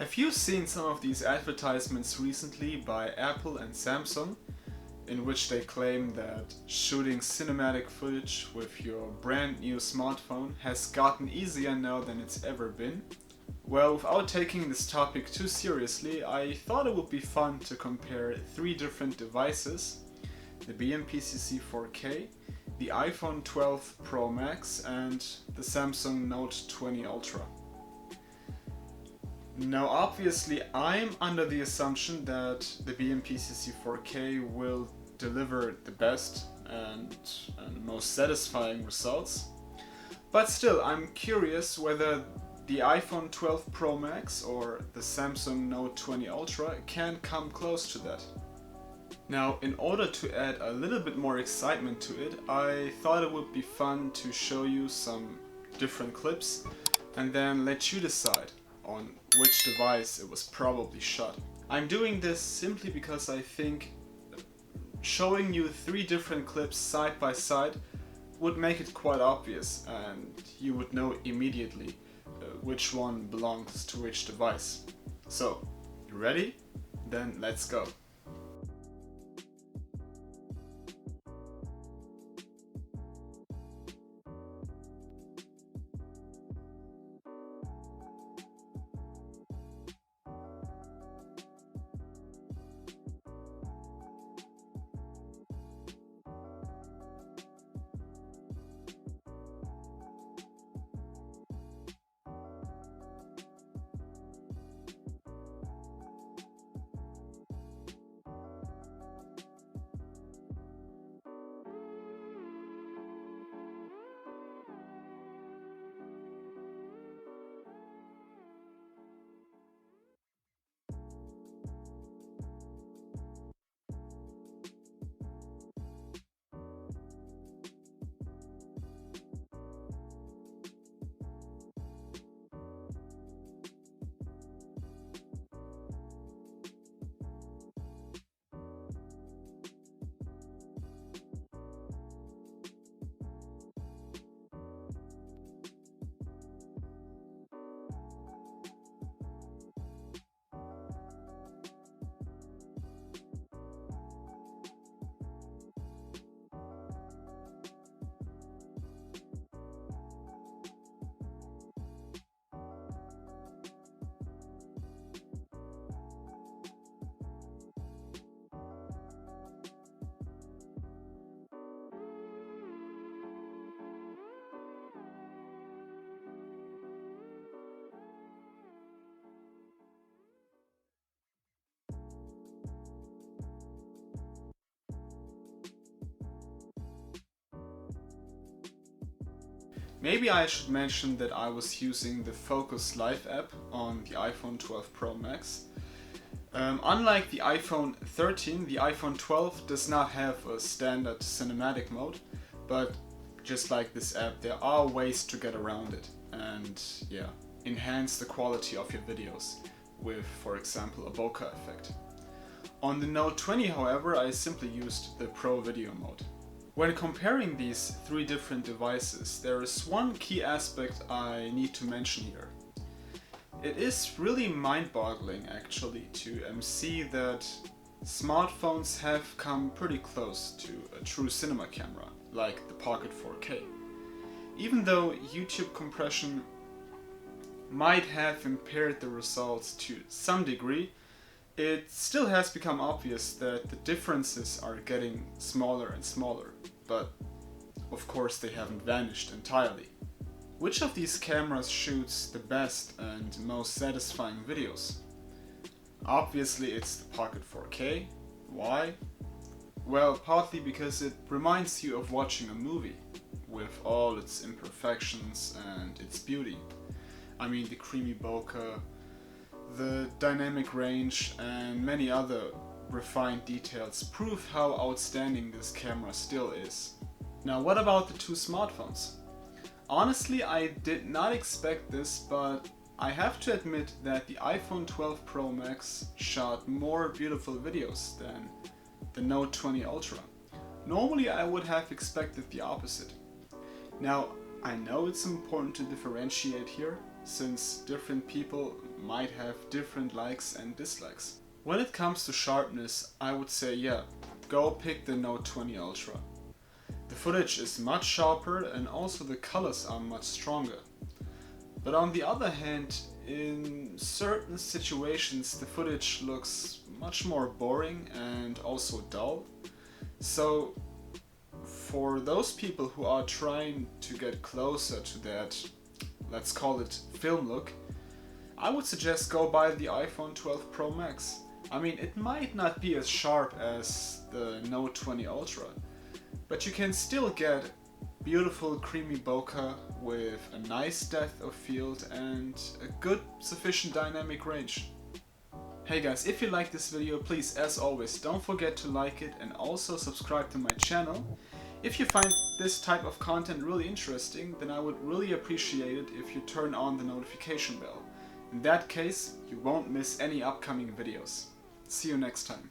Have you seen some of these advertisements recently by Apple and Samsung, in which they claim that shooting cinematic footage with your brand new smartphone has gotten easier now than it's ever been? Well, without taking this topic too seriously, I thought it would be fun to compare three different devices: the BMPCC 4K, the iPhone 12 Pro Max, and the Samsung Note 20 Ultra. Now obviously I'm under the assumption that the BMPCC 4K will deliver the best and most satisfying results, but still I'm curious whether the iPhone 12 Pro Max or the Samsung Note 20 Ultra can come close to that. Now, in order to add a little bit more excitement to it, I thought it would be fun to show you some different clips and then let you decide on which device it was probably shot. I'm doing this simply because I think showing you three different clips side by side would make it quite obvious and you would know immediately which one belongs to which device. So, you ready? Then let's go. Maybe I should mention that I was using the Focus Live app on the iPhone 12 Pro Max. Unlike the iPhone 13, the iPhone 12 does not have a standard cinematic mode, but just like this app, there are ways to get around it and enhance the quality of your videos with, for example, a bokeh effect. On the Note 20, however, I simply used the Pro Video mode. When comparing these three different devices, there is one key aspect I need to mention here. It is really mind-boggling actually to see that smartphones have come pretty close to a true cinema camera, like the Pocket 4K. Even though YouTube compression might have impaired the results to some degree, it still has become obvious that the differences are getting smaller and smaller, but of course they haven't vanished entirely. Which of these cameras shoots the best and most satisfying videos? Obviously it's the Pocket 4K. Why? Well, partly because it reminds you of watching a movie, with all its imperfections and its beauty. I mean, the creamy bokeh, the dynamic range and many other refined details prove how outstanding this camera still is. Now, what about the two smartphones? Honestly, I did not expect this, but I have to admit that the iPhone 12 Pro Max shot more beautiful videos than the Note 20 Ultra. Normally I would have expected the opposite. Now, I know it's important to differentiate here, since different people might have different likes and dislikes. When it comes to sharpness, I would say yeah, go pick the Note 20 Ultra. The footage is much sharper and also the colors are much stronger. But on the other hand, in certain situations the footage looks much more boring and also dull. So for those people who are trying to get closer to that, let's call it film look, I would suggest go buy the iPhone 12 Pro Max. I mean, it might not be as sharp as the Note 20 Ultra, but you can still get beautiful creamy bokeh with a nice depth of field and a good sufficient dynamic range. Hey guys, if you like this video, please, as always, don't forget to like it and also subscribe to my channel. If you find this type of content really interesting, then I would really appreciate it if you turn on the notification bell. In that case, you won't miss any upcoming videos. See you next time.